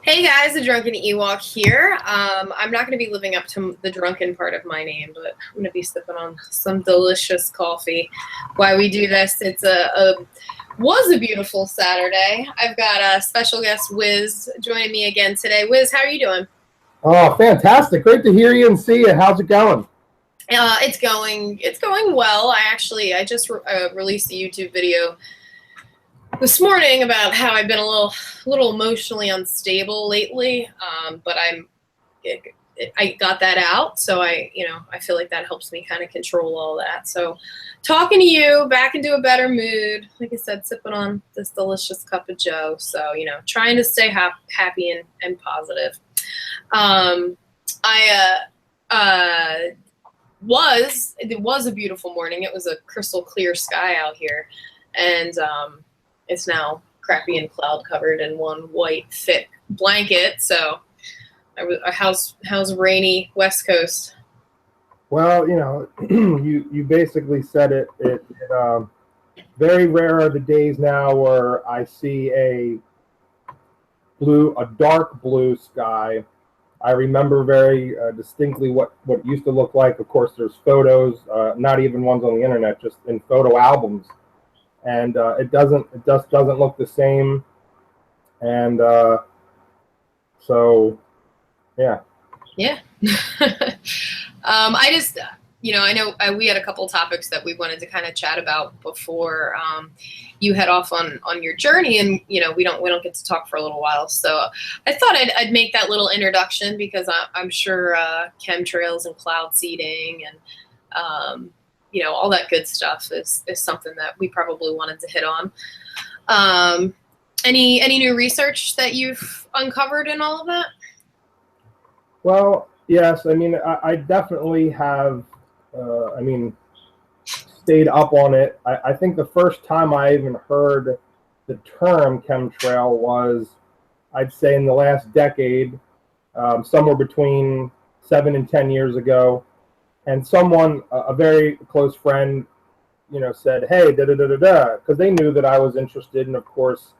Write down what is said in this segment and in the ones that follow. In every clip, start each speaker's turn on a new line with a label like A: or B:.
A: Hey guys, the Drunken Ewok here. I'm not going to be living up to the drunken part of my name, but I'm going to be sipping on some delicious coffee while we do this. Was a beautiful Saturday. I've got a special guest, Wiz, joining me again today. Wiz, how are you doing?
B: Oh, fantastic! Great to hear you and see you. How's it going?
A: It's going well. I just released a YouTube video this morning about how I've been a little emotionally unstable lately, but I got that out, so I feel like that helps me kind of control all that. So talking to you, back into a better mood, like I said, sipping on this delicious cup of joe, so trying to stay happy and positive. It was a beautiful morning. It was a crystal clear sky out here, and it's now crappy and cloud covered in one white thick blanket. So, how's rainy West Coast?
B: Well, you basically said it. Very rare are the days now where I see a dark blue sky. I remember very distinctly what it used to look like. Of course, there's photos, not even ones on the internet, just in photo albums. And it just doesn't look the same, and so yeah.
A: I just I know we had a couple topics that we wanted to kind of chat about before you head off on your journey, and we don't get to talk for a little while, so I thought I'd make that little introduction because I'm sure chemtrails and cloud seeding and all that good stuff is something that we probably wanted to hit on. Any new research that you've uncovered in all of that?
B: Well, yes. I mean, I definitely have. Stayed up on it. I think the first time I even heard the term chemtrail was, I'd say, in the last decade, somewhere between 7 and 10 years ago. And someone, a very close friend, said, "Hey, da da da da da," because they knew that I was interested in, of course,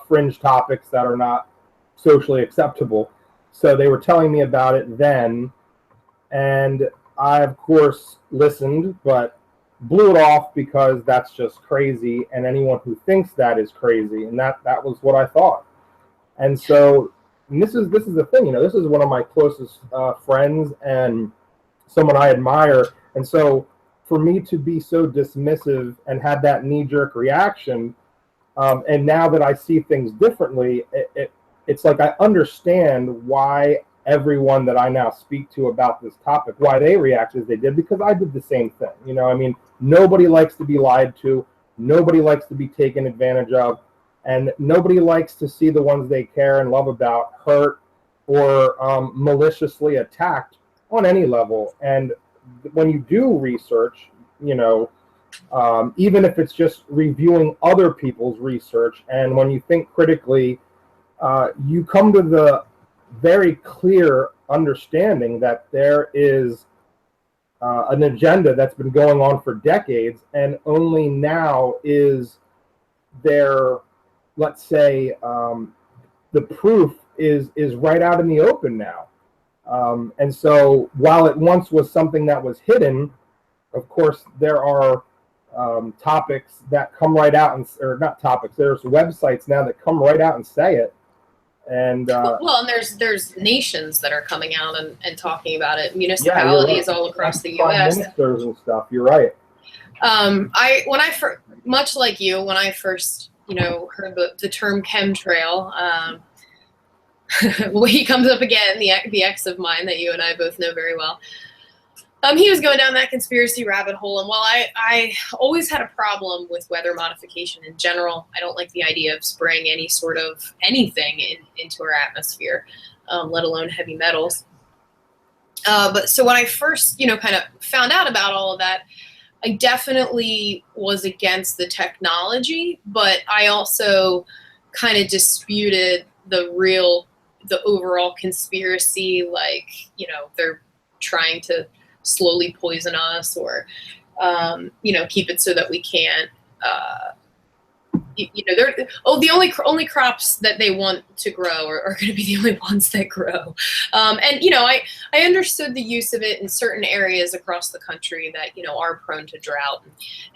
B: fringe topics that are not socially acceptable. So they were telling me about it then, and I, of course, listened, but blew it off because that's just crazy, and anyone who thinks that is crazy, and that was what I thought. And so, and this is the thing, this is one of my closest friends and someone I admire, and so for me to be so dismissive and have that knee-jerk reaction, and now that I see things differently, it's like I understand why everyone that I now speak to about this topic, why they react as they did, because I did the same thing. Nobody likes to be lied to, nobody likes to be taken advantage of, and nobody likes to see the ones they care and love about hurt or maliciously attacked on any level. And when you do research, even if it's just reviewing other people's research, and when you think critically, you come to the very clear understanding that there is an agenda that's been going on for decades, and only now is there, let's say, the proof is right out in the open now. And so while it once was something that was hidden, of course, there are topics that come right out, or not topics, there's websites now that come right out and say it. And
A: and there's nations that are coming out and talking about it. Municipalities all across the U.S.
B: Ministers and stuff. You're right.
A: Much like you, when I first heard the term chemtrail, well, he comes up again, the ex of mine that you and I both know very well. He was going down that conspiracy rabbit hole, and while I always had a problem with weather modification in general, I don't like the idea of spraying any sort of anything into our atmosphere, let alone heavy metals. But so when I first, kind of found out about all of that, I definitely was against the technology, but I also kind of disputed the overall conspiracy, like, they're trying to slowly poison us or, keep it so that we can't they're the only crops that they want to grow are going to be the only ones that grow. And I understood the use of it in certain areas across the country that are prone to drought,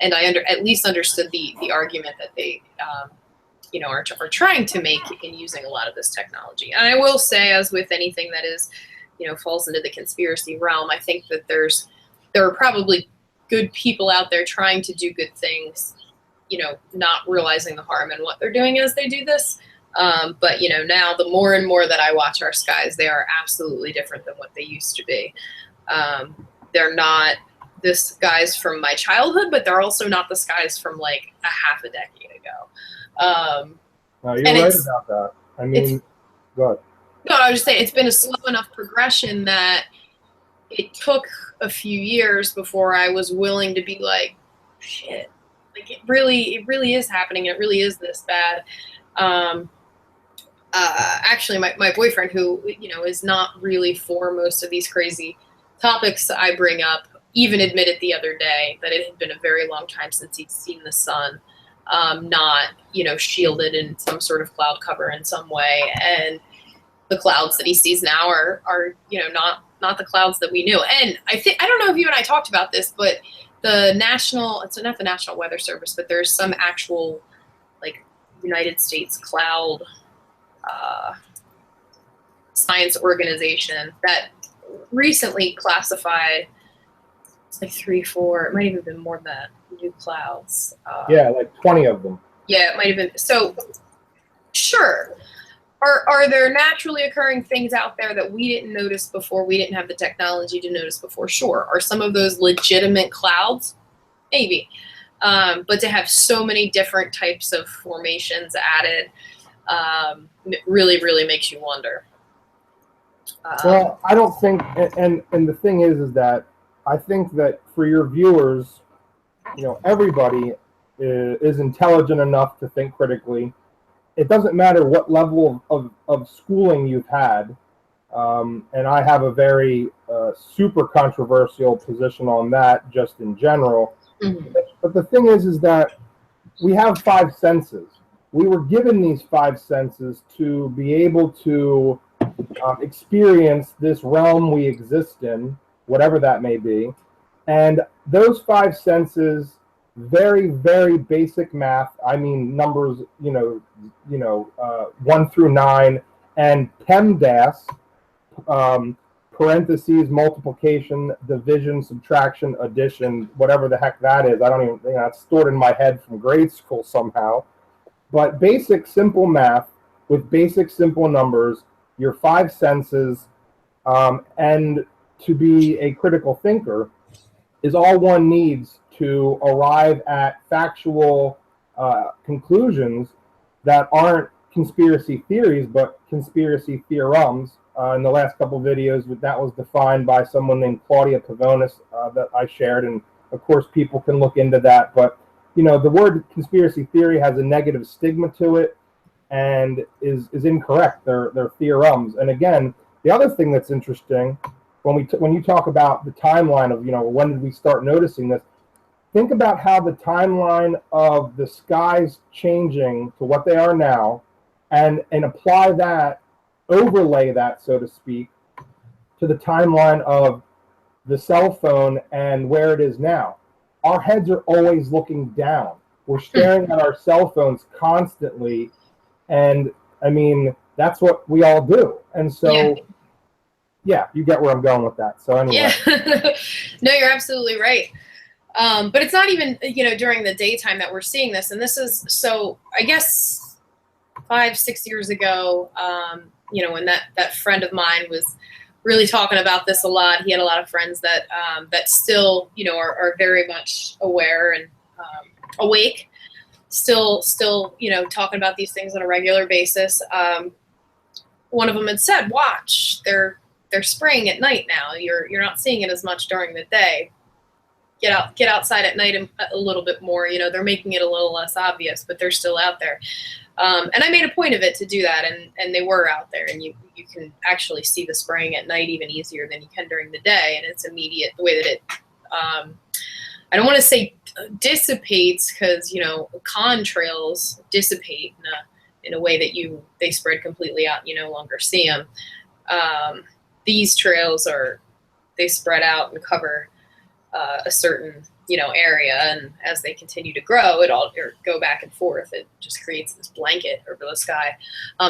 A: and I at least understood the argument that they are trying to make in using a lot of this technology. And I will say, as with anything that is falls into the conspiracy realm, I think that there are probably good people out there trying to do good things, not realizing the harm in what they're doing as they do this. But now the more and more that I watch our skies, they are absolutely different than what they used to be. They're not the skies from my childhood, but they're also not the skies from like a half a decade ago.
B: No, you're right about that. I mean, go ahead.
A: No, I was just saying it's been a slow enough progression that it took a few years before I was willing to be like, shit, like it really is happening. It really is this bad. Actually, my boyfriend, who is not really for most of these crazy topics I bring up, even admitted the other day that it had been a very long time since he'd seen the sun, not shielded in some sort of cloud cover in some way, and the clouds that he sees now are not the clouds that we knew. And I don't know if you and I talked about this, but it's not the National Weather Service, but there's some actual like United States cloud science organization that recently classified, it's like 3, 4, it might even have been more than that, new clouds.
B: Yeah, like 20 of them.
A: Yeah, it might have been. So sure. Are there naturally occurring things out there that we didn't notice before, we didn't have the technology to notice before? Sure. Are some of those legitimate clouds? Maybe. But to have so many different types of formations added it really makes you wonder.
B: Well, I don't think, and the thing is that I think that for your viewers, everybody is intelligent enough to think critically. It doesn't matter what level of schooling you've had, and I have a very super controversial position on that just in general. Mm-hmm. But the thing is that we have 5 senses. We were given these 5 senses to be able to experience this realm we exist in, whatever that may be. And those 5 senses, very, very basic math. I mean, numbers, 1 through 9, and PEMDAS, parentheses, multiplication, division, subtraction, addition, whatever the heck that is. I don't even, it's stored in my head from grade school somehow. But basic, simple math with basic, simple numbers, your 5 senses, and to be a critical thinker is all one needs to arrive at factual conclusions that aren't conspiracy theories, but conspiracy theorems. In the last couple of videos, that was defined by someone named Claudia Pavonis that I shared, and of course people can look into that. But the word conspiracy theory has a negative stigma to it and is incorrect. They're theorems. And again, the other thing that's interesting when you talk about the timeline of when did we start noticing this, think about how the timeline of the skies changing to what they are now, and apply that, overlay that, so to speak, to the timeline of the cell phone and where it is now. Our heads are always looking down. We're staring at our cell phones constantly, and I mean, that's what we all do. And so, yeah, you get where I'm going with that. So anyway.
A: Yeah. No, you're absolutely right. But it's not even, during the daytime that we're seeing this. And this is, so I guess 5-6 years ago, when that friend of mine was really talking about this a lot. He had a lot of friends that still, are very much aware and awake, still, talking about these things on a regular basis. One of them had said, watch, they're spraying at night now. You're not seeing it as much during the day. Get outside at night a little bit more. They're making it a little less obvious, but they're still out there. And I made a point of it to do that, and they were out there, and you can actually see the spraying at night even easier than you can during the day, and it's immediate. The way that it, I don't want to say dissipates because, you know, contrails dissipate in a way that they spread completely out. You no longer see them. These trails they spread out and cover a certain, you know, area, and as they continue to grow, or go back and forth. It just creates this blanket over the sky.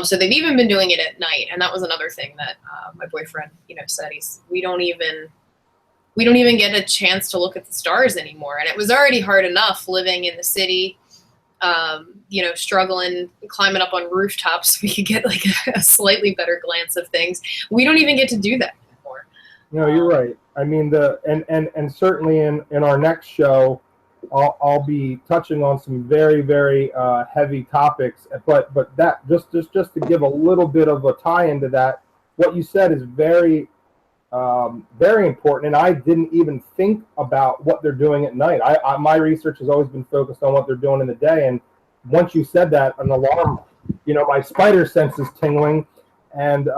A: So they've even been doing it at night, and that was another thing that my boyfriend, you know, said. We don't even get a chance to look at the stars anymore, and it was already hard enough living in the city. You know, struggling, climbing up on rooftops, we could get like a slightly better glance of things. We don't even get to do that anymore.
B: No, you're right. I mean, and certainly in our next show, I'll be touching on some very, very heavy topics. But that just to give a little bit of a tie into that, what you said is very, very important. And I didn't even think about what they're doing at night. My research has always been focused on what they're doing in the day. And once you said that, an alarm, you know, my spider sense is tingling, and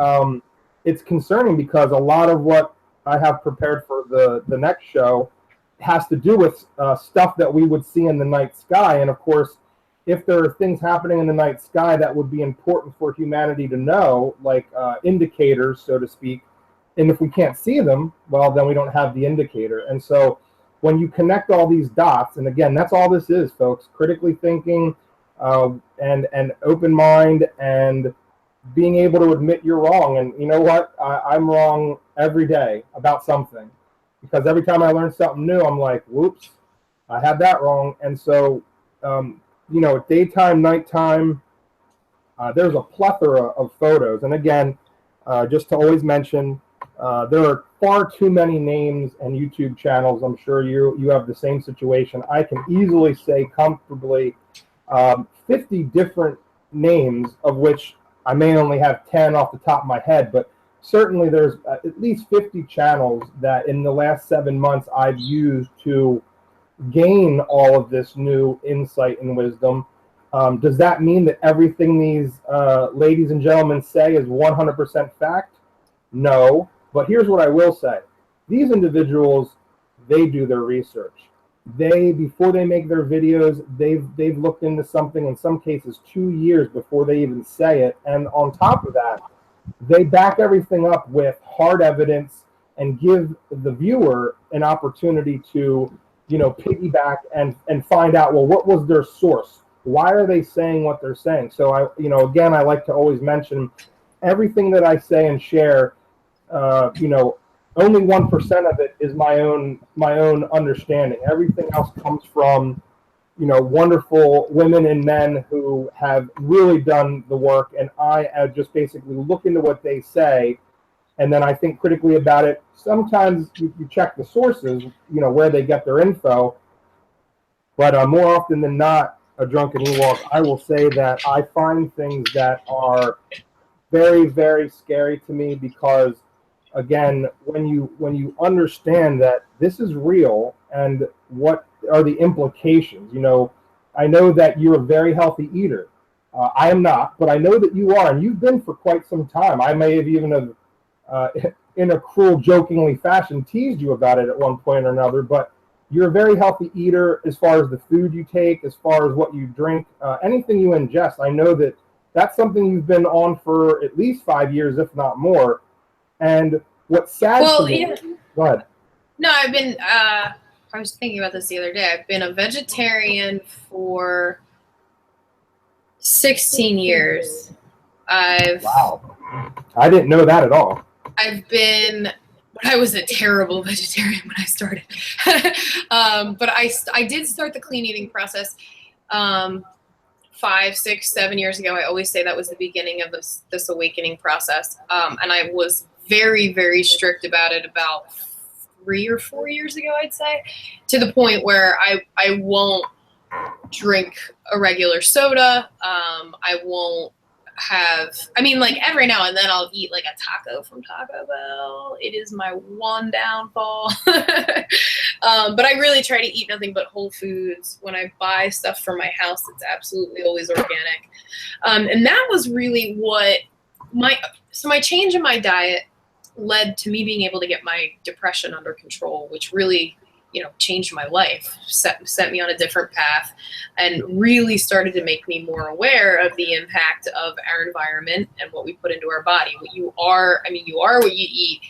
B: it's concerning because a lot of what I have prepared for the next show has to do with stuff that we would see in the night sky. And of course, if there are things happening in the night sky that would be important for humanity to know, like indicators, so to speak, and if we can't see them, well, then we don't have the indicator. And so when you connect all these dots, and again, that's all this is, folks, critically thinking and open mind, and being able to admit you're wrong. And you know what? I'm wrong every day about something, because every time I learn something new, I'm like, whoops, I had that wrong. And so, you know, daytime, nighttime, there's a plethora of photos. And again, just to always mention, there are far too many names and YouTube channels. I'm sure you have the same situation. I can easily say comfortably 50 different names, of which I may only have 10 off the top of my head, but certainly there's at least 50 channels that in the last 7 months I've used to gain all of this new insight and wisdom. Does that mean that everything these ladies and gentlemen say is 100% fact? No, but here's what I will say. These individuals, they do their research. Before they make their videos, they've looked into something, in some cases 2 years before they even say it. And on top of that, they back everything up with hard evidence and give the viewer an opportunity to, you know, piggyback and find out, well, what was their source? Why are they saying what they're saying? So again, I like to always mention everything that I say and share, only 1% of it is my own understanding. Everything else comes from, wonderful women and men who have really done the work, and I just basically look into what they say, and then I think critically about it. Sometimes you check the sources, where they get their info, but more often than not, a drunken Ewok, I will say that I find things that are very, very scary to me, because again, when you understand that this is real and what are the implications, I know that you're a very healthy eater. I am not, but I know that you are, and you've been for quite some time. I may have even in a cruel, jokingly fashion, teased you about it at one point or another, but you're a very healthy eater as far as the food you take, as far as what you drink, anything you ingest. I know that that's something you've been on for at least 5 years, if not more. And what's sad to me...
A: Yeah.
B: Go ahead.
A: No, I've been... I was thinking about this the other day. I've been a vegetarian for 16 years.
B: Wow. I didn't know that at all.
A: I was a terrible vegetarian when I started. But I did start the clean eating process 5, 6, 7 years ago. I always say that was the beginning of this awakening process. And I was very, very strict about it about 3 or 4 years ago, I'd say, to the point where I won't drink a regular soda. I won't have, every now and then I'll eat like a taco from Taco Bell. It is my one downfall. But I really try to eat nothing but whole foods. When I buy stuff for my house, it's absolutely always organic. And that was really what my change in my diet led to me being able to get my depression under control, which really changed my life, set me on a different path, and really started to make me more aware of the impact of our environment and what we put into our body. What you are, you are what you eat.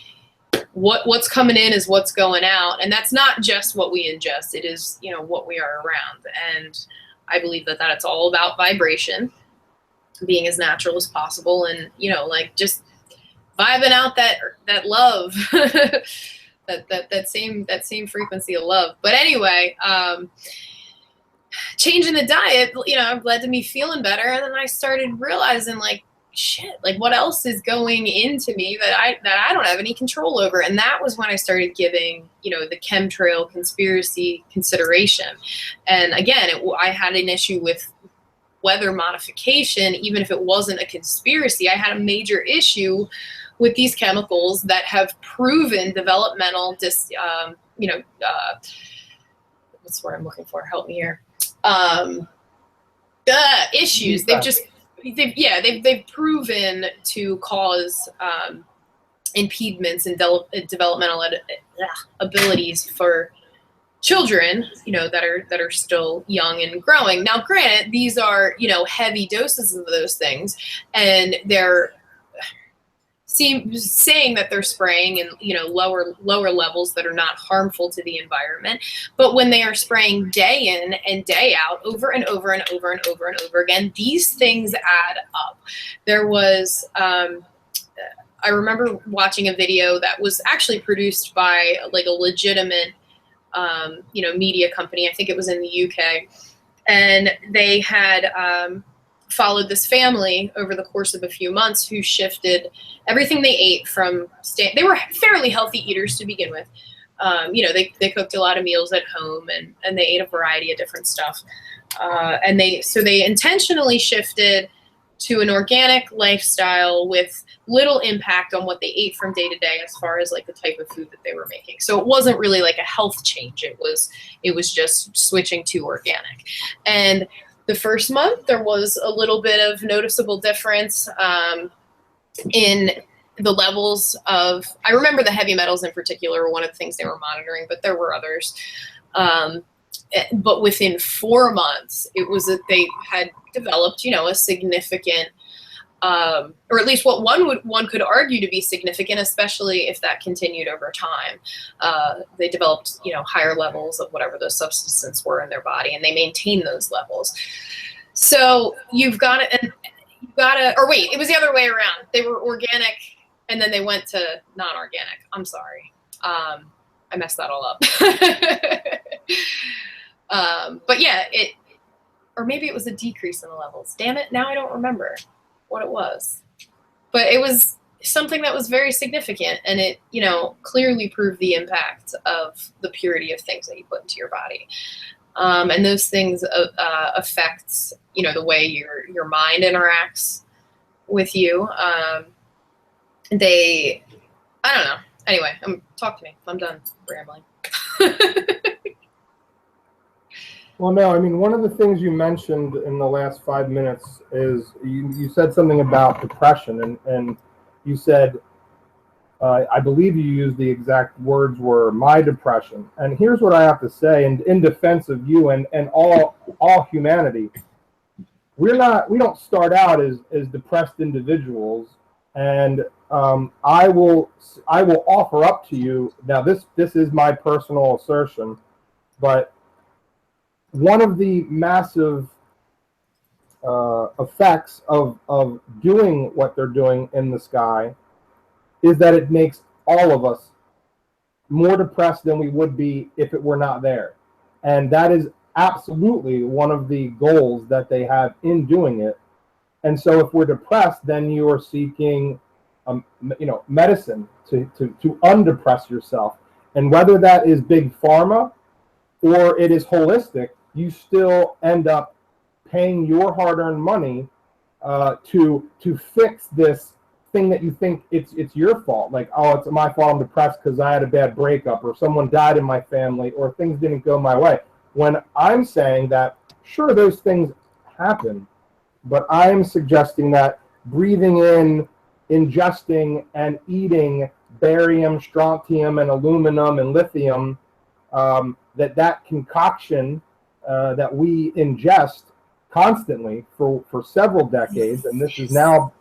A: What's coming in is what's going out, and that's not just what we ingest. It is, what we are around. And I believe that it's all about vibration, being as natural as possible, and just vibing out that love, that same frequency of love. But anyway, changing the diet, led to me feeling better, and then I started realizing, like, shit, like, what else is going into me that I don't have any control over? And that was when I started giving, the chemtrail conspiracy consideration. And again, I had an issue with weather modification. Even if it wasn't a conspiracy, I had a major issue with these chemicals that have proven developmental what's the word I'm looking for? Help me here. Issues. They've proven to cause impediments in developmental abilities for children, that are still young and growing. Now, granted, these are, heavy doses of those things, and they're saying that they're spraying in, lower levels that are not harmful to the environment. But when they are spraying day in and day out, over and over and over and over and over again, these things add up. There was, I remember watching a video that was actually produced by like a legitimate, media company. I think it was in the UK, and they had, followed this family over the course of a few months who shifted everything they ate from they were fairly healthy eaters to begin with. They cooked a lot of meals at home, and they ate a variety of different stuff. And they intentionally shifted to an organic lifestyle with little impact on what they ate from day to day as far as like the type of food that they were making. So it wasn't really like a health change. It was just switching to organic. And the first month, there was a little bit of noticeable difference in the levels of, I remember the heavy metals in particular were one of the things they were monitoring, but there were others. But within 4 months, it was that they had developed, a significant, or at least what one could argue to be significant, especially if that continued over time. They developed, higher levels of whatever those substances were in their body, and they maintained those levels. So you've got to, or wait, it was the other way around. They were organic, and then they went to non-organic. I'm sorry. I messed that all up. But yeah, or maybe it was a decrease in the levels. Damn it, now I don't remember what it was. But it was something that was very significant, and it, clearly proved the impact of the purity of things that you put into your body. And those things affect, the way your mind interacts with you. I don't know. Anyway, talk to me. I'm done rambling.
B: Well, no, one of the things you mentioned in the last 5 minutes is you said something about depression, and you said, I believe you used the exact words were my depression. And here's what I have to say in defense of you and all humanity. We don't start out as depressed individuals, and I will offer up to you, now this is my personal assertion, but one of the massive effects of doing what they're doing in the sky is that it makes all of us more depressed than we would be if it were not there. And that is absolutely one of the goals that they have in doing it. And so if we're depressed, then you are seeking medicine to undepress yourself. And whether that is big pharma or it is holistic, you still end up paying your hard-earned money to fix this thing that you think it's your fault. Like, oh, it's my fault, I'm depressed because I had a bad breakup, or someone died in my family, or things didn't go my way. When I'm saying that, sure, those things happen, but I am suggesting that breathing in, ingesting, and eating barium, strontium, and aluminum, and lithium that concoction that we ingest constantly for several decades, and this is now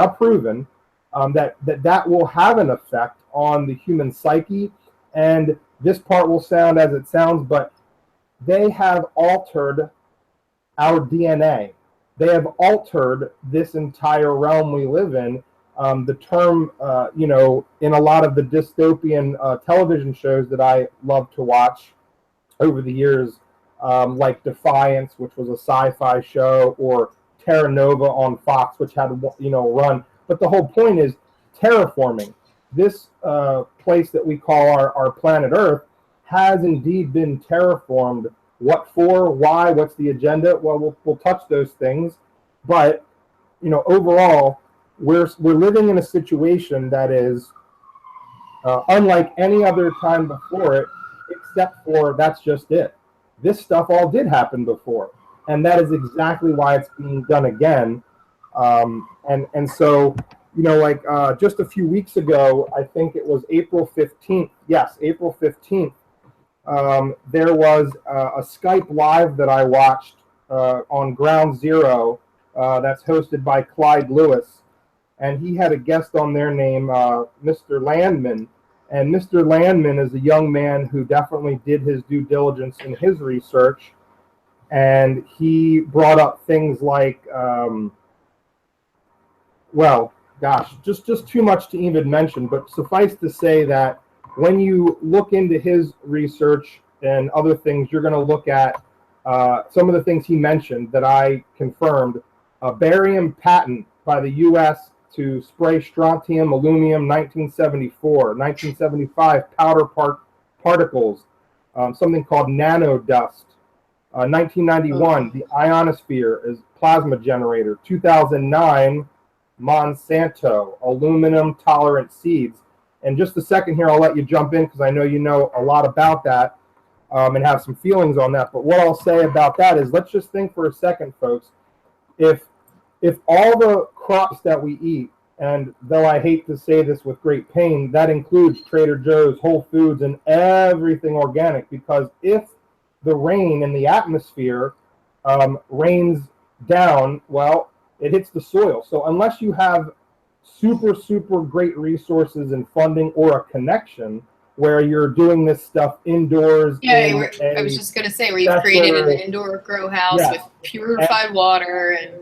B: proven, that will have an effect on the human psyche. And this part will sound as it sounds, but they have altered our DNA. They have altered this entire realm we live in. The term, in a lot of the dystopian television shows that I love to watch over the years, like Defiance, which was a sci-fi show, or Terra Nova on Fox, which had a run. But the whole point is terraforming. This place that we call our planet Earth has indeed been terraformed. What for? Why? What's the agenda? Well, we'll touch those things, but overall, we're living in a situation that is unlike any other time before it, except for that's just it. This stuff all did happen before, and that is exactly why it's being done again. And so, just a few weeks ago, I think it was April 15th. Yes, April 15th. There was a Skype Live that I watched on Ground Zero that's hosted by Clyde Lewis, and he had a guest on there named Mr. Landman. And Mr. Landman is a young man who definitely did his due diligence in his research, and he brought up things like, just too much to even mention, but suffice to say that when you look into his research and other things, you're going to look at some of the things he mentioned that I confirmed. A barium patent by the U.S. to spray strontium, aluminum, 1974, 1975 powder particles, something called nanodust. 1991, the ionosphere is plasma generator. 2009, Monsanto, aluminum tolerant seeds. And just a second here, I'll let you jump in because I know you know a lot about that and have some feelings on that. But what I'll say about that is, let's just think for a second, folks. If all the crops that we eat, and though I hate to say this with great pain, that includes Trader Joe's, Whole Foods, and everything organic, because if the rain in the atmosphere rains down, well, it hits the soil. So unless you have super, super great resources and funding or a connection where you're doing this stuff indoors.
A: Yeah, I was just going to say, where you've created an indoor grow house with purified water. And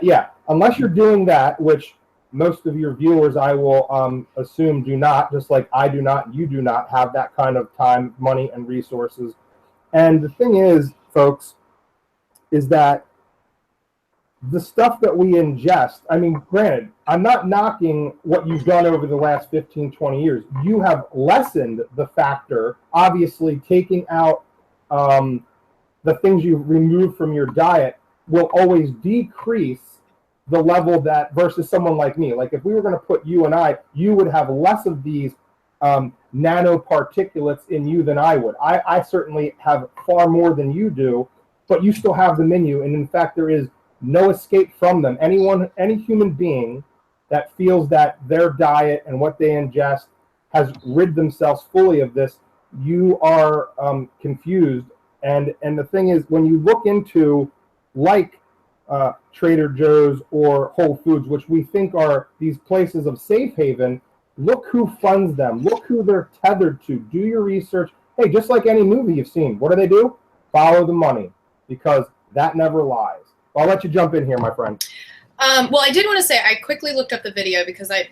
B: yeah. Unless you're doing that, which most of your viewers, I will assume, do not, just like I do not, you do not have that kind of time, money, and resources. And the thing is, folks, is that the stuff that we ingest, I mean, granted, I'm not knocking what you've done over the last 15, 20 years. You have lessened the factor, obviously taking out the things you've removed from your diet will always decrease the level that versus someone like me. Like if we were going to put you and I, you would have less of these nanoparticulates in you than I would. I certainly have far more than you do, but you still have them in you. And in fact, there is no escape from them. Any human being that feels that their diet and what they ingest has rid themselves fully of this, you are confused. And the thing is, when you look into Trader Joe's or Whole Foods, which we think are these places of safe haven, look who funds them. Look who they're tethered to. Do your research. Hey, just like any movie you've seen, what do? Follow the money, because that never lies. I'll let you jump in here, my friend.
A: Well, I did want to say, I quickly looked up the video because I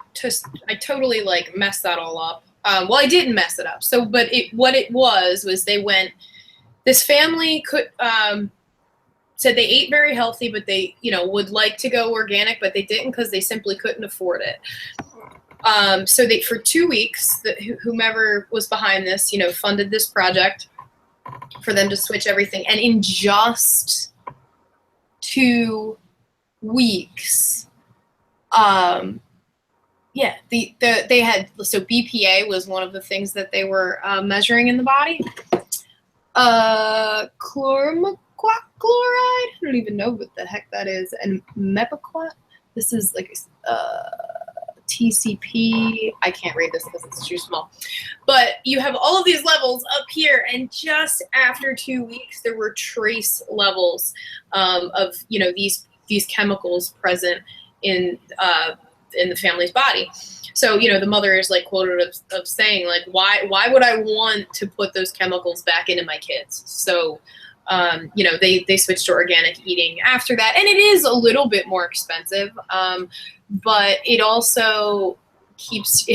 A: totally messed that all up. Well, I didn't mess it up. So, but what it was they went, this family said they ate very healthy, but they, would like to go organic, but they didn't because they simply couldn't afford it. So they, for 2 weeks, whomever was behind this, funded this project for them to switch everything. And in just 2 weeks, they had, so BPA was one of the things that they were measuring in the body. Chloride, I don't even know what the heck that is, and mepiquat. This is like TCP. I can't read this because it's too small. But you have all of these levels up here, and just after 2 weeks, there were trace levels of these chemicals present in the family's body. So, the mother is like quoted of saying, like, why would I want to put those chemicals back into my kids? So, they switched to organic eating after that. And it is a little bit more expensive, but it also keeps,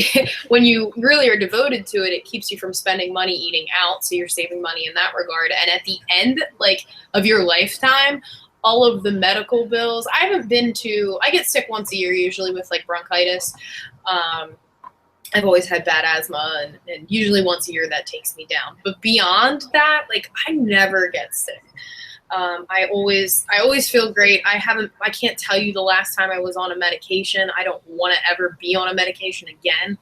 A: when you really are devoted to it, it keeps you from spending money eating out. So you're saving money in that regard. And at the end, like, of your lifetime, all of the medical bills, I get sick once a year usually with like bronchitis. I've always had bad asthma, and usually once a year that takes me down. But beyond that, like, I never get sick. I always feel great. I can't tell you the last time I was on a medication. I don't want to ever be on a medication again.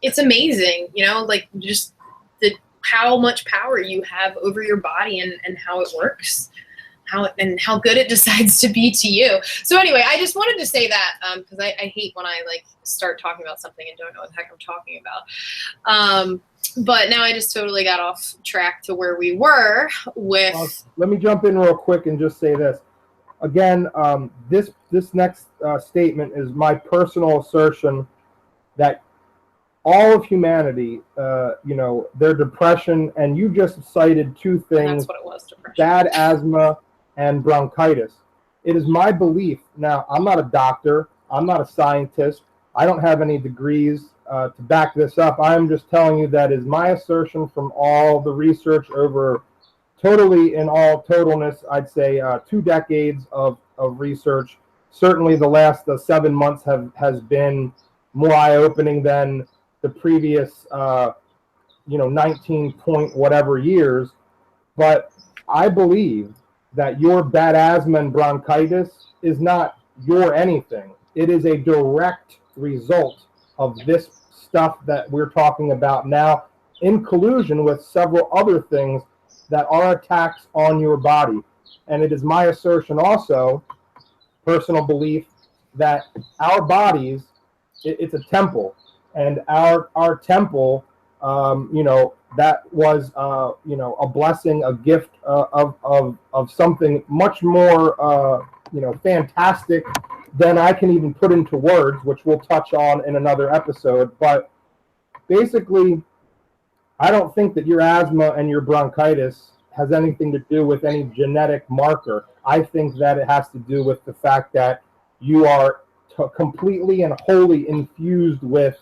A: It's amazing, like just how much power you have over your body and how it works. How good it decides to be to you. So anyway, I just wanted to say that because I hate when I like start talking about something and don't know what the heck I'm talking about. But now I just totally got off track to where we were with.
B: Let me jump in real quick and just say this again. This next statement is my personal assertion that all of humanity, their depression, and you just cited two things.
A: That's what it was, depression.
B: Bad asthma and bronchitis. It is my belief. Now, I'm not a doctor. I'm not a scientist. I don't have any degrees to back this up. I'm just telling you that is my assertion from all the research over in all totalness, I'd say 2 decades of research. Certainly the last 7 months has been more eye-opening than the previous 19 point whatever years. But I believe that your bad asthma and bronchitis is not your anything. It is a direct result of this stuff that we're talking about now, in collusion with several other things that are attacks on your body. And it is my assertion also, personal belief, that our bodies, it's a temple, and our temple, that was, a blessing, a gift of something much more, fantastic than I can even put into words, which we'll touch on in another episode. But basically, I don't think that your asthma and your bronchitis has anything to do with any genetic marker. I think that it has to do with the fact that you are completely and wholly infused with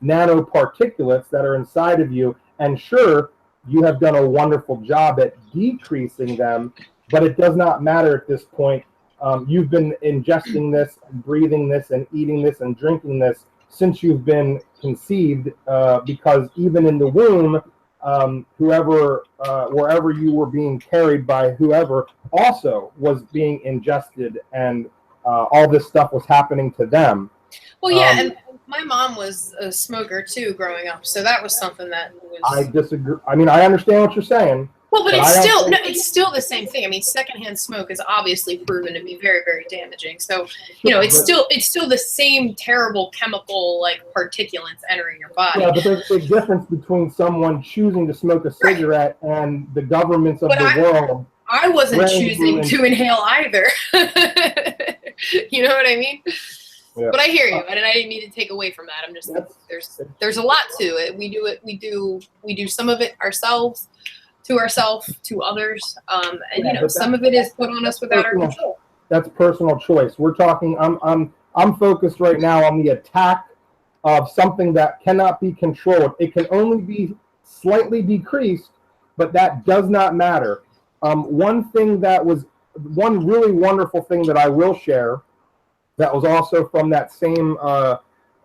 B: nanoparticulates that are inside of you. And sure, you have done a wonderful job at decreasing them, but it does not matter at this point. You've been ingesting this, breathing this, and eating this, and drinking this since you've been conceived, because even in the womb, wherever you were being carried by whoever also was being ingested, and all this stuff was happening to them.
A: Well, yeah, and my mom was a smoker too growing up, so that was something that was.
B: I disagree. I mean, I understand what you're saying.
A: Well, but it's still the same thing. I mean, secondhand smoke is obviously proven to be very, very damaging. So, it's still the same terrible chemical like particulates entering your body.
B: Yeah, but there's a big difference between someone choosing to smoke a cigarette and the governments of the world.
A: I wasn't choosing to inhale either. You know what I mean? Yeah. But I hear you, and I didn't mean to take away from that. I'm just there's a lot to it. We do some of it ourselves, to others, and some of it is put on us without our control.
B: That's personal choice. We're talking. I'm focused right now on the attack of something that cannot be controlled. It can only be slightly decreased, but that does not matter. One really wonderful thing that I will share, that was also from that same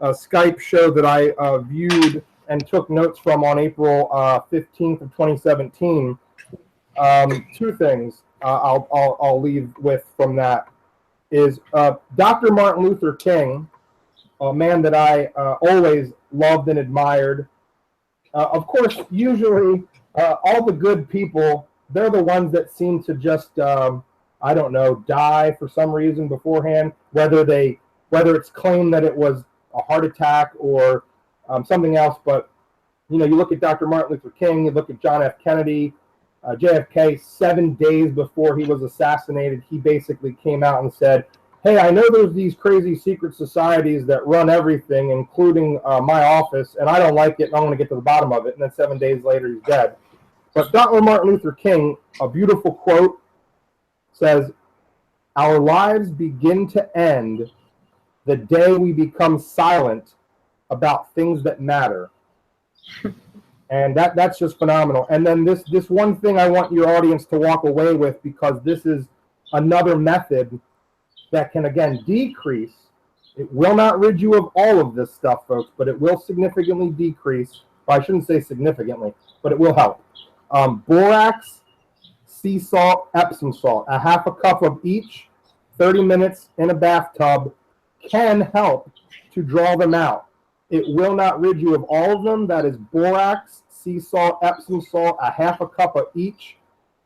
B: Skype show that I viewed and took notes from on April 15th of 2017. 2 things I'll leave with from that is Dr. Martin Luther King, a man that I always loved and admired. Of course, usually all the good people, they're the ones that seem to just, die for some reason beforehand, whether they whether it's claimed that it was a heart attack or something else. But, you know, you look at Dr. Martin Luther King, you look at John F. Kennedy, JFK, 7 days before he was assassinated, he basically came out and said, hey, I know there's these crazy secret societies that run everything, including my office, and I don't like it, and I'm going to get to the bottom of it. And then 7 days later, he's dead. But Dr. Martin Luther King, a beautiful quote, says, our lives begin to end the day we become silent about things that matter. And that's just phenomenal. And then this one thing I want your audience to walk away with, because this is another method that can, again, decrease. It will not rid you of all of this stuff, folks, but it will significantly decrease. Well, I shouldn't say significantly, but it will help. Borax, sea salt, Epsom salt, a half a cup of each, 30 minutes in a bathtub can help to draw them out. It will not rid you of all of them. That is borax, sea salt, Epsom salt, a half a cup of each,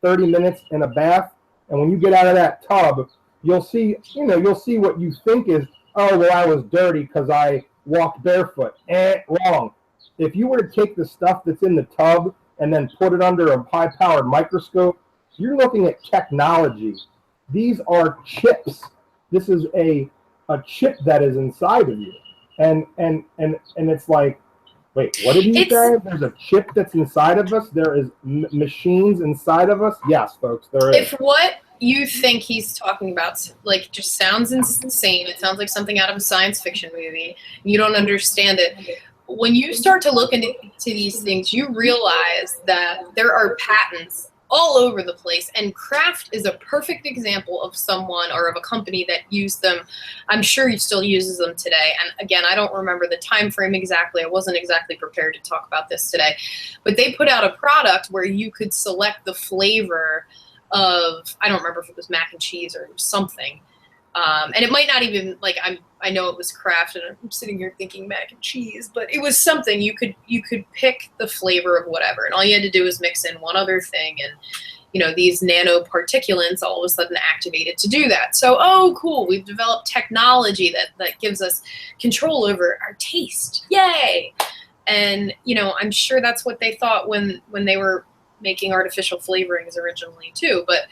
B: 30 minutes in a bath. And when you get out of that tub, you'll see, you'll see what you think is, oh, well, I was dirty because I walked barefoot. Wrong. If you were to take the stuff that's in the tub and then put it under a high-powered microscope, you're looking at technology. These are chips. This is a chip that is inside of you. And it's like, wait, what did he say? There's a chip that's inside of us? There is machines inside of us? Yes, folks, there is.
A: If what you think he's talking about, like, just sounds insane, it sounds like something out of a science fiction movie, you don't understand it. When you start to look into these things, you realize that there are patents all over the place, and Kraft is a perfect example of someone or of a company that used them. I'm sure he still uses them today. And again, I don't remember the time frame exactly. I wasn't exactly prepared to talk about this today, but they put out a product where you could select the flavor of, I don't remember if it was mac and cheese or something. And it might not even, like, I know it was Kraft, and I'm sitting here thinking mac and cheese, but it was something. You could pick the flavor of whatever, and all you had to do was mix in one other thing, and these nanoparticulates all of a sudden activated to do that. So, oh, cool, we've developed technology that gives us control over our taste. Yay! And I'm sure that's what they thought when they were making artificial flavorings originally too, but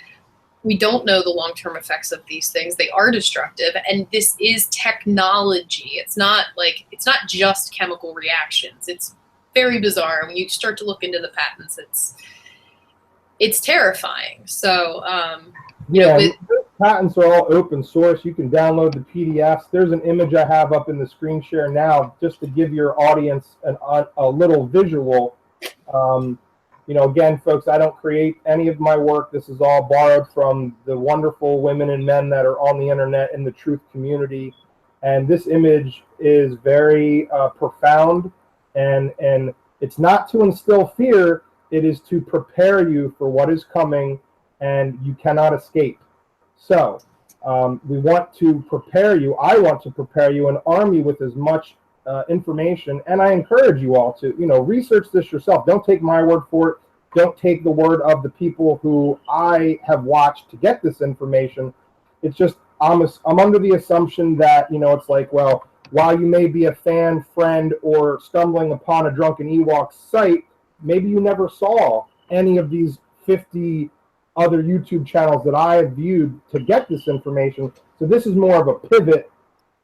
A: we don't know the long-term effects of these things. They are destructive, and this is technology. It's not just chemical reactions. It's very bizarre. When you start to look into the patents, it's terrifying. So,
B: patents are all open source. You can download the PDFs. There's an image I have up in the screen share now, just to give your audience a little visual. Again, folks, I don't create any of my work. This is all borrowed from the wonderful women and men that are on the internet in the truth community. And this image is very profound, and it's not to instill fear. It is to prepare you for what is coming, and you cannot escape. So we want to prepare you. I want to prepare you and arm you with as much information, and I encourage you all to research this yourself. Don't take my word for it. Don't take the word of the people who I have watched to get this information. It's just I'm under the assumption that it's like, well, while you may be a fan, friend, or stumbling upon a Drunken Ewok site, maybe you never saw any of these 50 other YouTube channels that I have viewed to get this information. So this is more of a pivot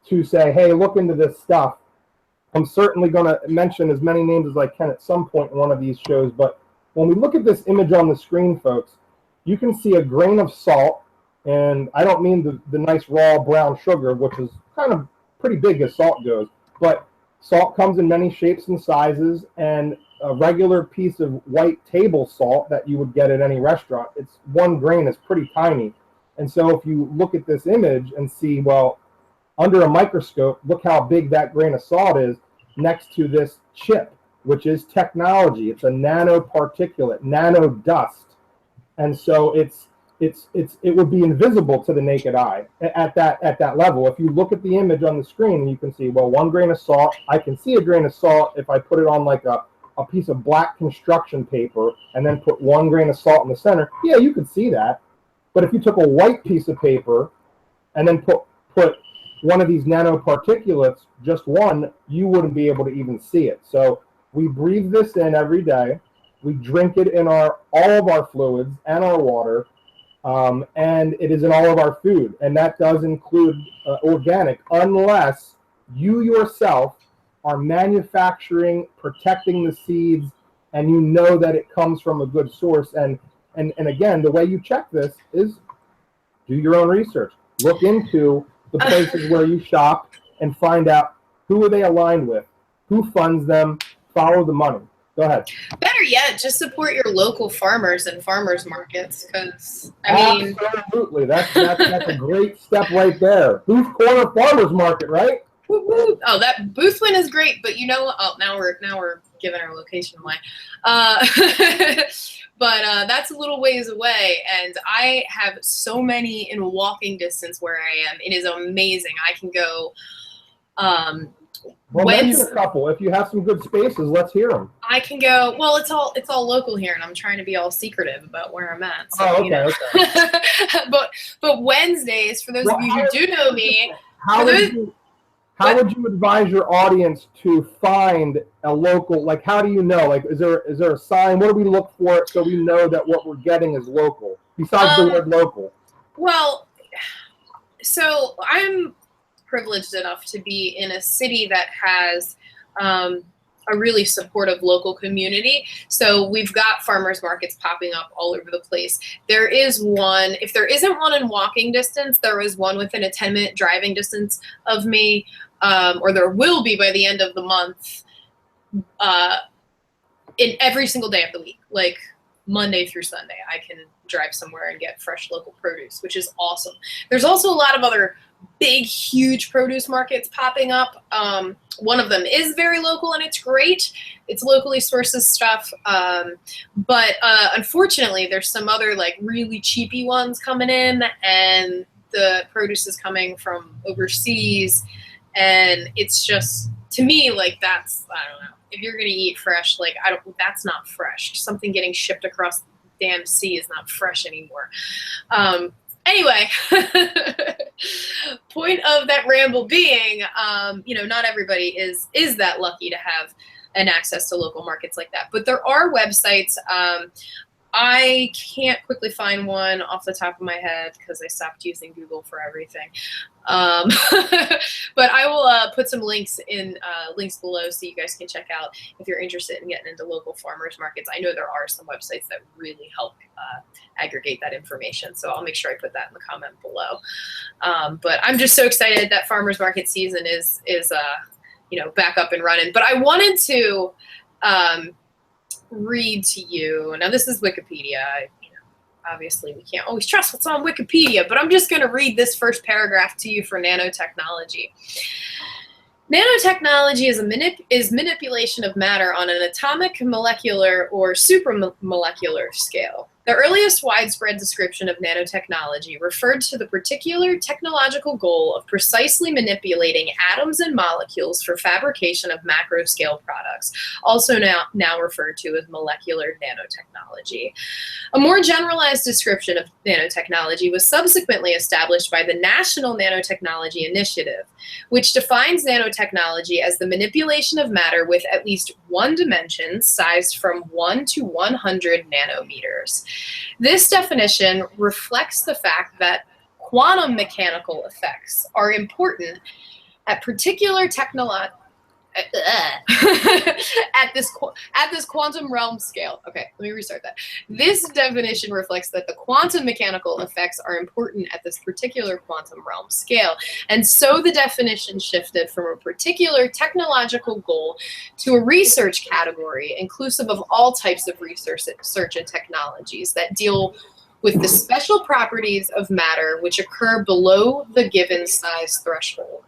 B: to say, hey, look into this stuff. I'm certainly going to mention as many names as I can at some point in one of these shows, but when we look at this image on the screen, folks, you can see a grain of salt, and I don't mean the nice raw brown sugar, which is kind of pretty big as salt goes, but salt comes in many shapes and sizes, and a regular piece of white table salt that you would get at any restaurant, it's one grain is pretty tiny. And so if you look at this image and see, well, under a microscope, look how big that grain of salt is next to this chip, which is technology. It's a nanoparticulate, nano dust. And so it would be invisible to the naked eye at that level. If you look at the image on the screen, you can see, well, one grain of salt, I can see a grain of salt if I put it on like a piece of black construction paper and then put one grain of salt in the center. Yeah, you could see that. But if you took a white piece of paper and then put one of these nanoparticulates, just one, you wouldn't be able to even see it. So we breathe this in every day. We drink it in all of our fluids and our water, and it is in all of our food. And that does include organic, unless you yourself are manufacturing, protecting the seeds, and you know that it comes from a good source. And again, the way you check this is do your own research. Look into the places where you shop and find out who are they aligned with, who funds them, follow the money. Go ahead.
A: Better yet, just support your local farmers and farmers markets, because I mean,
B: absolutely, that's a great step right there. Booth Corner Farmers Market, right?
A: Woo-woo. Oh, that Boothwin is great, but you know what? Oh, now we're giving our location away. But that's a little ways away, and I have so many in walking distance where I am. It is amazing. I can go.
B: Well, mention a couple. If you have some good spaces, let's hear them.
A: I can go. Well, it's all local here, and I'm trying to be all secretive about where I'm at. So,
B: oh, okay. Okay.
A: but Wednesdays, for those of you who do know me,
B: how would you advise your audience to find a local? Like, how do you know? Like, is there a sign? What do we look for so we know that what we're getting is local? Besides the word local.
A: Well, so I'm privileged enough to be in a city that has a really supportive local community. So we've got farmers markets popping up all over the place. There is one, if there isn't one in walking distance, there is one within a 10-minute driving distance of me, or there will be by the end of the month, in every single day of the week, like Monday through Sunday. I can drive somewhere and get fresh local produce, which is awesome. There's also a lot of other big, huge produce markets popping up. One of them is very local, and it's great. It's locally sourced stuff. But unfortunately, there's some other like really cheapy ones coming in, and the produce is coming from overseas. And it's just, to me, like, that's, I don't know. If you're going to eat fresh, like, that's not fresh. Something getting shipped across the damn sea is not fresh anymore. Anyway, point of that ramble being, not everybody is that lucky to have an access to local markets like that. But there are websites. I can't quickly find one off the top of my head because I stopped using Google for everything. But I will put some links below so you guys can check out if you're interested in getting into local farmers markets. I know there are some websites that really help aggregate that information, so I'll make sure I put that in the comment below. But I'm just so excited that farmers market season is back up and running. But I wanted to read to you. Now, this is Wikipedia. Obviously, we can't always trust what's on Wikipedia, but I'm just going to read this first paragraph to you for nanotechnology. Nanotechnology is manipulation of matter on an atomic, molecular, or supramolecular scale. The earliest widespread description of nanotechnology referred to the particular technological goal of precisely manipulating atoms and molecules for fabrication of macro-scale products, also now referred to as molecular nanotechnology. A more generalized description of nanotechnology was subsequently established by the National Nanotechnology Initiative, which defines nanotechnology as the manipulation of matter with at least one dimension sized from 1 to 100 nanometers. This definition reflects the fact that quantum mechanical effects are important at particular at this quantum realm scale. Okay, let me restart that. This definition reflects that the quantum mechanical effects are important at this particular quantum realm scale. And so the definition shifted from a particular technological goal to a research category inclusive of all types of research and technologies that deal with the special properties of matter which occur below the given size threshold.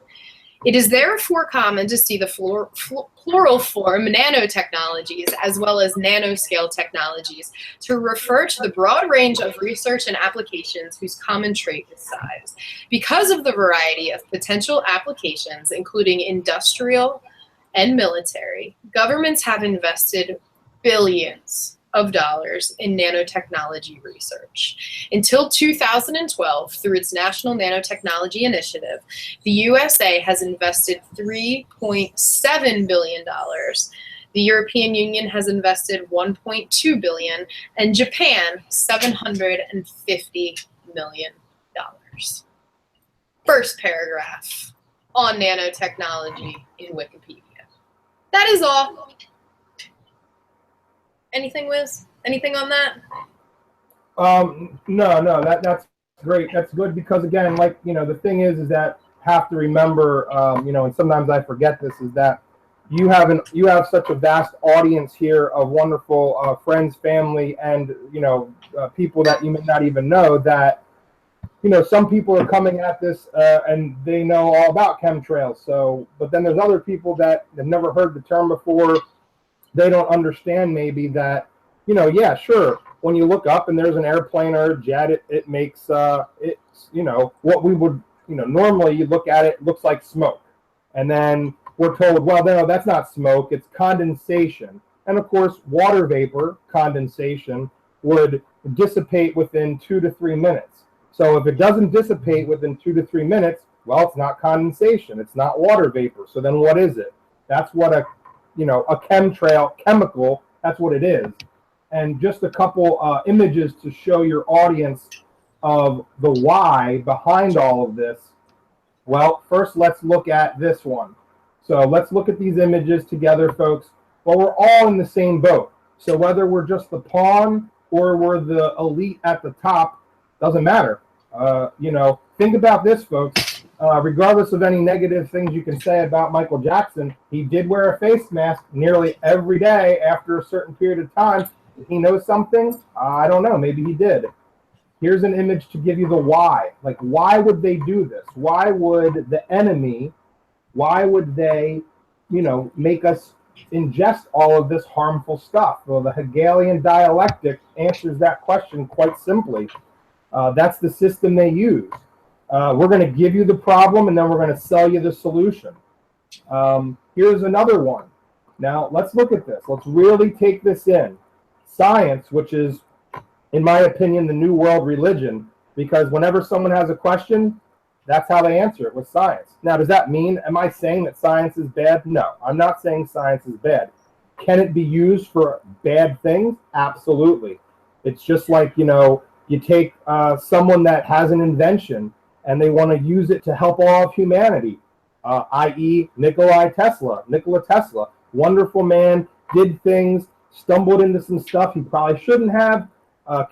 A: It is therefore common to see the plural form nanotechnologies as well as nanoscale technologies to refer to the broad range of research and applications whose common trait is size. Because of the variety of potential applications, including industrial and military, governments have invested billions of dollars in nanotechnology research. Until 2012, through its National Nanotechnology Initiative, the USA has invested $3.7 billion. The European Union has invested $1.2 billion, and Japan $750 million. First paragraph on nanotechnology in Wikipedia. That is all. Anything, Wiz? Anything on that?
B: No, that's great. That's good because again, like, you know, the thing is that have to remember, you know, and sometimes I forget this, is that you have such a vast audience here of wonderful friends, family, and, you know, people that you may not even know that, you know, some people are coming at this and they know all about chemtrails. So, but then there's other people that have never heard the term before. They don't understand maybe that, you know, yeah, sure. When you look up and there's an airplane or a jet, it makes, it's, you know, what we would, you know, normally you look at it looks like smoke. And then we're told, well, no, that's not smoke, it's condensation. And of course, water vapor, condensation, would dissipate within 2 to 3 minutes. So if it doesn't dissipate within 2 to 3 minutes, well, it's not condensation, it's not water vapor. So then what is it? That's what a, you know, a chemtrail, chemical, that's what it is. And just a couple images to show your audience of the why behind all of this. Well, first let's look at this one. So let's look at these images together, folks. Well, we're all in the same boat. So whether we're just the pawn or we're the elite at the top, doesn't matter. You know, think about this, folks. Regardless of any negative things you can say about Michael Jackson, he did wear a face mask nearly every day after a certain period of time. Did he know something? I don't know. Maybe he did. Here's an image to give you the why. Like, why would they do this? Why would the enemy, why would they, you know, make us ingest all of this harmful stuff? Well, the Hegelian dialectic answers that question quite simply. That's the system they use. We're going to give you the problem, and then we're going to sell you the solution. Here's another one. Now, let's look at this. Let's really take this in. Science, which is, in my opinion, the new world religion, because whenever someone has a question, that's how they answer it, with science. Now, does that mean, am I saying that science is bad? No, I'm not saying science is bad. Can it be used for bad things? Absolutely. It's just like, you know, you take someone that has an invention and they want to use it to help all of humanity, i.e. Nikola Tesla, wonderful man, did things, stumbled into some stuff he probably shouldn't have,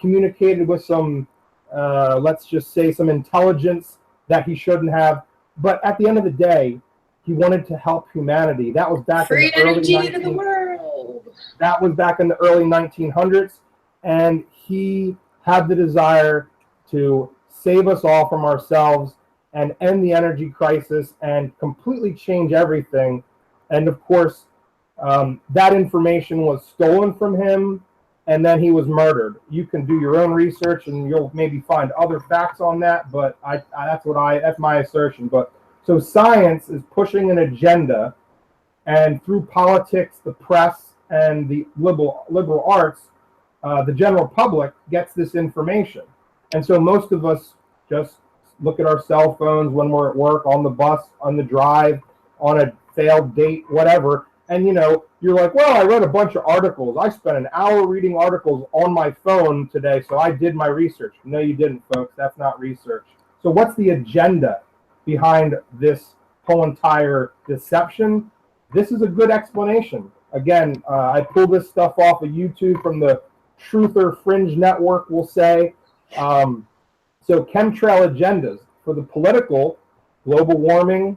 B: communicated with some, let's just say, some intelligence that he shouldn't have. But at the end of the day, he wanted to help humanity. That was back in the early 1900s. That was back in the early 1900s, and he had the desire to save us all from ourselves and end the energy crisis and completely change everything. And of course, that information was stolen from him, and then he was murdered. You can do your own research, and you'll maybe find other facts on that. But that's my assertion. But so science is pushing an agenda, and through politics, the press, and the liberal arts, the general public gets this information. And so most of us just look at our cell phones when we're at work, on the bus, on the drive, on a failed date, whatever. And, you know, you're like, well, I read a bunch of articles. I spent an hour reading articles on my phone today, so I did my research. No, you didn't, folks. That's not research. So what's the agenda behind this whole entire deception? This is a good explanation. Again, I pulled this stuff off of YouTube from the Truther Fringe Network, we'll say. So chemtrail agendas for the political, global warming,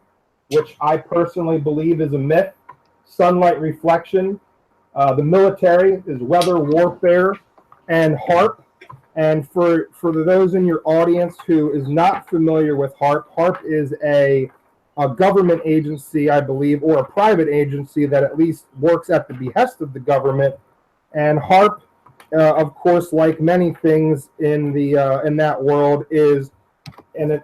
B: which I personally believe is a myth, sunlight reflection. The military is weather warfare, and HAARP. And for those in your audience who is not familiar with HAARP, HAARP is a government agency, I believe, or a private agency that at least works at the behest of the government. And HAARP, of course, like many things in that world, is in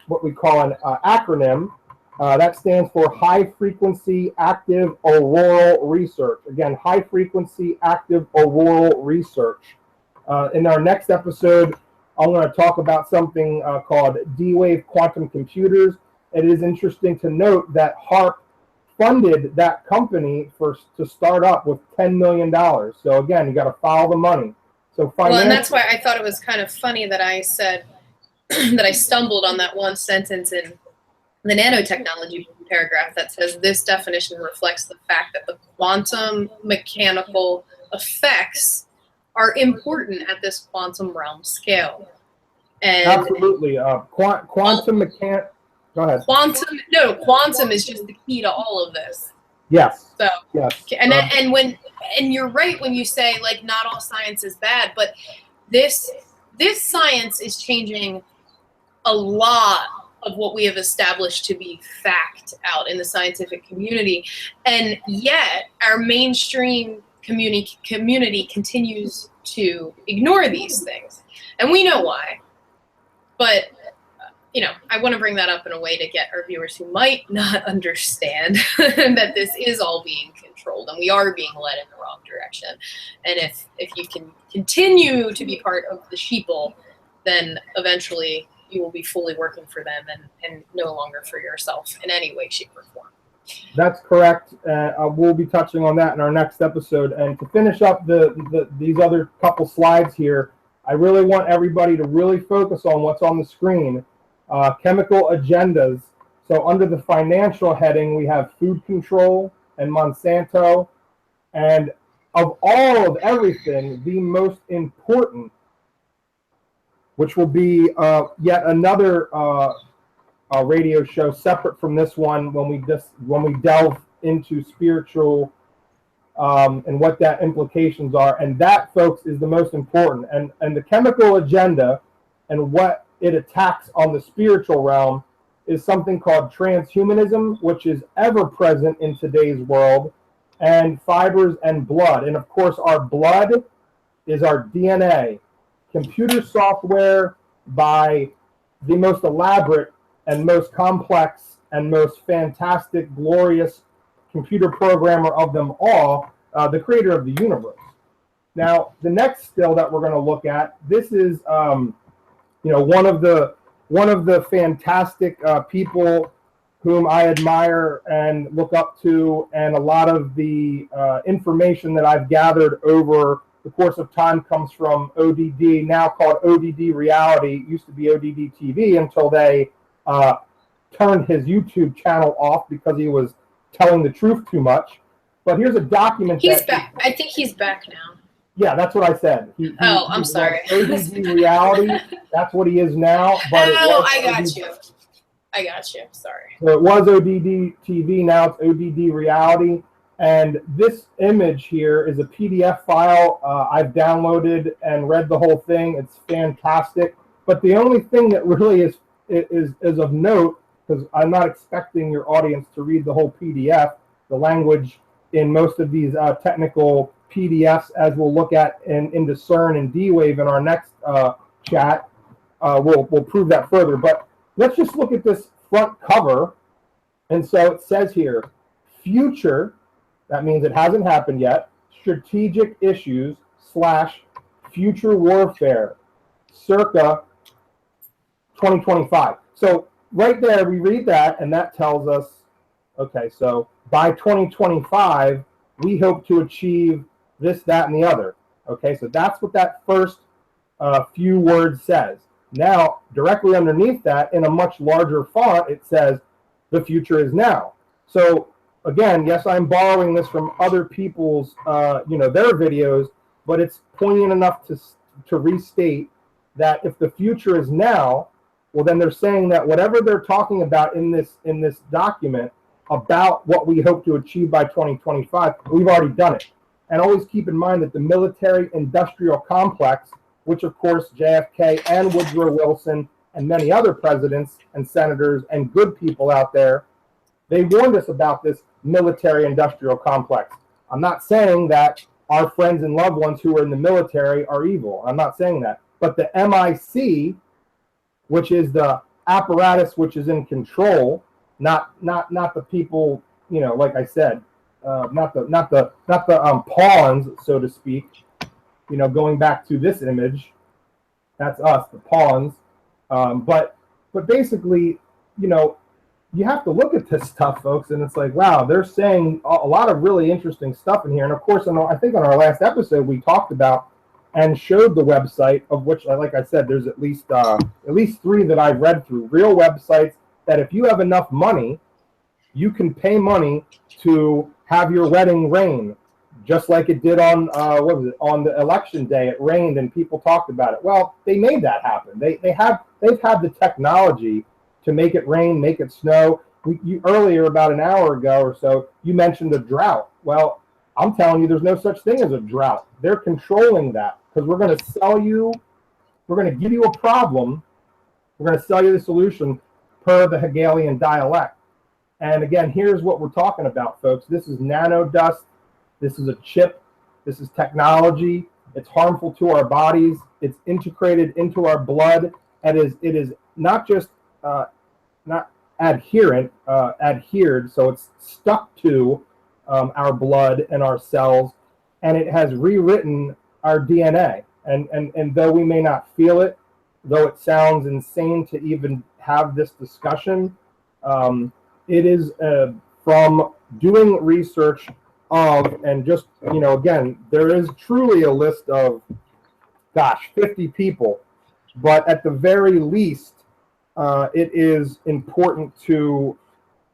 B: what we call an acronym That stands for High Frequency Active Auroral Research. Again, High Frequency Active Auroral Research. In our next episode, I'm going to talk about something called D-Wave quantum computers. It is interesting to note that HAARP funded that company to start up with $10 million. So again, you got to follow the money. So
A: well, and that's why I thought it was kind of funny that I said that I stumbled on that one sentence in the nanotechnology paragraph that says this definition reflects the fact that the quantum mechanical effects are important at this quantum realm scale. And
B: absolutely, quantum mechanics. Go ahead.
A: Quantum is just the key to all of this.
B: Yes.
A: So
B: yes.
A: And you're right when you say like not all science is bad, but this science is changing a lot of what we have established to be fact out in the scientific community, and yet our mainstream community continues to ignore these things, and we know why. But I want to bring that up in a way to get our viewers who might not understand that this is all being controlled and we are being led in the wrong direction. And if you can continue to be part of the sheeple, then eventually you will be fully working for them and no longer for yourself in any way, shape, or form.
B: That's correct. We'll be touching on that in our next episode. And to finish up these other couple slides here, I really want everybody to really focus on what's on the screen. Chemical agendas. So under the financial heading, we have food control and Monsanto. And of everything, the most important, which will be yet another radio show separate from this one when we delve into spiritual and what that implications are. And that, folks, is the most important. And the chemical agenda and what it attacks on the spiritual realm is something called transhumanism, which is ever present in today's world, and fibers and blood. And of course, our blood is our DNA. Computer software by the most elaborate and most complex and most fantastic, glorious computer programmer of them all, the creator of the universe. Now, the next still that we're going to look at, this is one of the fantastic people whom I admire and look up to, and a lot of the information that I've gathered over the course of time comes from ODD, now called ODD Reality. It used to be ODD TV until they turned his YouTube channel off because he was telling the truth too much. But here's a document.
A: He's back. I think he's back now.
B: Yeah, that's what I said.
A: I'm sorry.
B: ODD Reality, that's what he is now. But
A: I got you. Sorry.
B: So it was ODD TV, now it's ODD Reality. And this image here is a PDF file. I've downloaded and read the whole thing. It's fantastic. But the only thing that really is of note, because I'm not expecting your audience to read the whole PDF, the language in most of these technical PDFs, as we'll look at in CERN and D-Wave in our next chat, we'll prove that further. But let's just look at this front cover. And so it says here, future, that means it hasn't happened yet, strategic issues / future warfare, circa 2025. So right there, we read that, and that tells us, okay, so by 2025, we hope to achieve this, that, and the other. Okay, so that's what that first few words says. Now, directly underneath that, in a much larger font, it says, the future is now. So again, yes, I'm borrowing this from other people's, their videos, but it's poignant enough to restate that if the future is now, well, then they're saying that whatever they're talking about in this document about what we hope to achieve by 2025, we've already done it. And always keep in mind that the military-industrial complex, which of course JFK and Woodrow Wilson and many other presidents and senators and good people out there, they warned us about this military-industrial complex. I'm not saying that our friends and loved ones who are in the military are evil. I'm not saying that. But the MIC, which is the apparatus which is in control, not the people, like I said, not the pawns, so to speak. Going back to this image, that's us, the pawns. But basically, you have to look at this stuff, folks, and it's like, wow, they're saying a lot of really interesting stuff in here. And of course, I think on our last episode, we talked about and showed the website, of which, like I said, there's at least 3 that I've read through, real websites that if you have enough money, you can pay money to have your wedding rain, just like it did on on the election day. It rained and people talked about it. Well, they made that happen. They've had the technology to make it rain, make it snow. You earlier, about an hour ago or so, you mentioned a drought. Well, I'm telling you, there's no such thing as a drought. They're controlling that, because we're going to give you a problem. We're going to sell you the solution per the Hegelian dialect. And again, here's what we're talking about, folks. This is nanodust. This is a chip. This is technology. It's harmful to our bodies. It's integrated into our blood. It is not just not adherent, adhered, so it's stuck to our blood and our cells, and it has rewritten our DNA. And though we may not feel it, though it sounds insane to even have this discussion, it is from doing research of, and just, again, there is truly a list of, 50 people, but at the very least, it is important to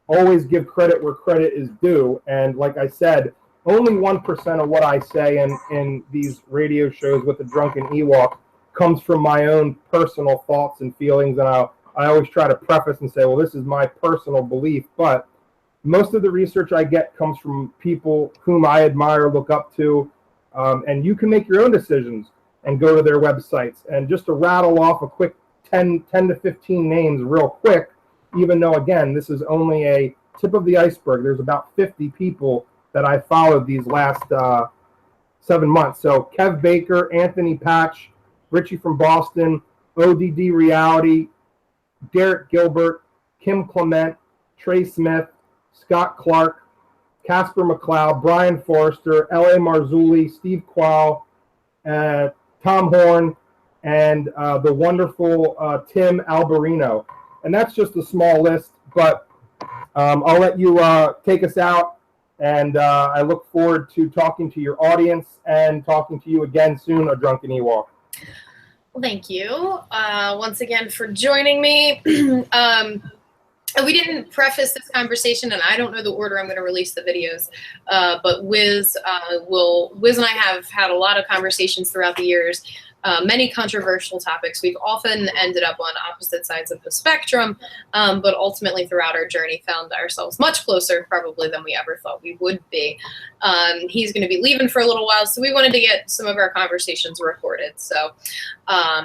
B: always give credit where credit is due. And like I said, only 1% of what I say in these radio shows with the Drunken Ewok comes from my own personal thoughts and feelings. And I always try to preface and say, well, this is my personal belief. But most of the research I get comes from people whom I admire, look up to. And you can make your own decisions and go to their websites. And just to rattle off a quick 10 to 15 names real quick, even though, again, this is only a tip of the iceberg. There's about 50 people that I followed these last 7 months. So Kev Baker, Anthony Patch, Richie from Boston, ODD Reality, Derek Gilbert, Kim Clement, Trey Smith, Scott Clark, Casper McLeod, Brian Forrester, L.A. Marzulli, Steve Qual, Tom Horn, and the wonderful Tim Alberino. And that's just a small list, but I'll let you take us out, and I look forward to talking to your audience and talking to you again soon, a Drunken Ewok.
A: Well, thank you once again for joining me. We didn't preface this conversation, and I don't know the order I'm going to release the videos, but Wiz and I have had a lot of conversations throughout the years, many controversial topics. We've often ended up on opposite sides of the spectrum, but ultimately throughout our journey found ourselves much closer probably than we ever thought we would be. He's going to be leaving for a little while, so we wanted to get some of our conversations recorded. So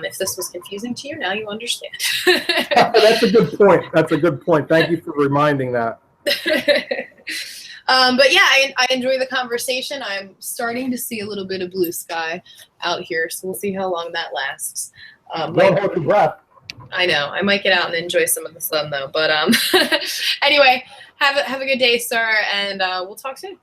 A: if this was confusing to you, now you understand.
B: That's a good point. That's a good point. Thank you for reminding that.
A: But yeah, I enjoy the conversation. I'm starting to see a little bit of blue sky out here, so we'll see how long that lasts.
B: Don't hold your breath.
A: I know. I might get out and enjoy some of the sun, though. But anyway, have a good day, sir, and we'll talk soon.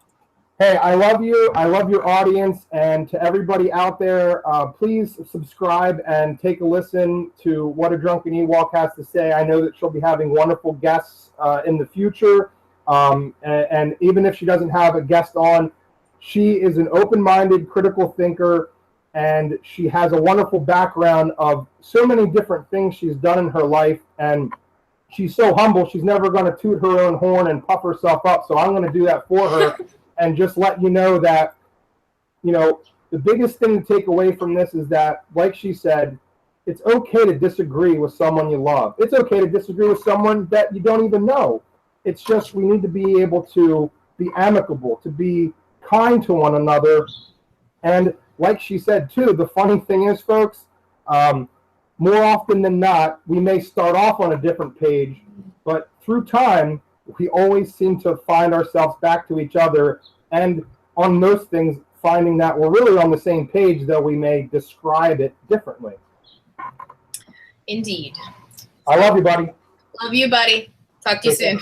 B: Hey, I love you. I love your audience. And to everybody out there, please subscribe and take a listen to what a Drunken Ewok has to say. I know that she'll be having wonderful guests in the future. And even if she doesn't have a guest on, she is an open-minded, critical thinker, and she has a wonderful background of so many different things she's done in her life. And she's so humble, she's never going to toot her own horn and puff herself up. So I'm going to do that for her and just let you know that, the biggest thing to take away from this is that, like she said, it's okay to disagree with someone you love. It's okay to disagree with someone that you don't even know. It's just we need to be able to be amicable, to be kind to one another. And like she said, too, the funny thing is, folks, more often than not, we may start off on a different page, but through time, we always seem to find ourselves back to each other. And on most things, finding that we're really on the same page, though we may describe it differently.
A: Indeed.
B: I love you, buddy.
A: Love you, buddy. Talk to you soon.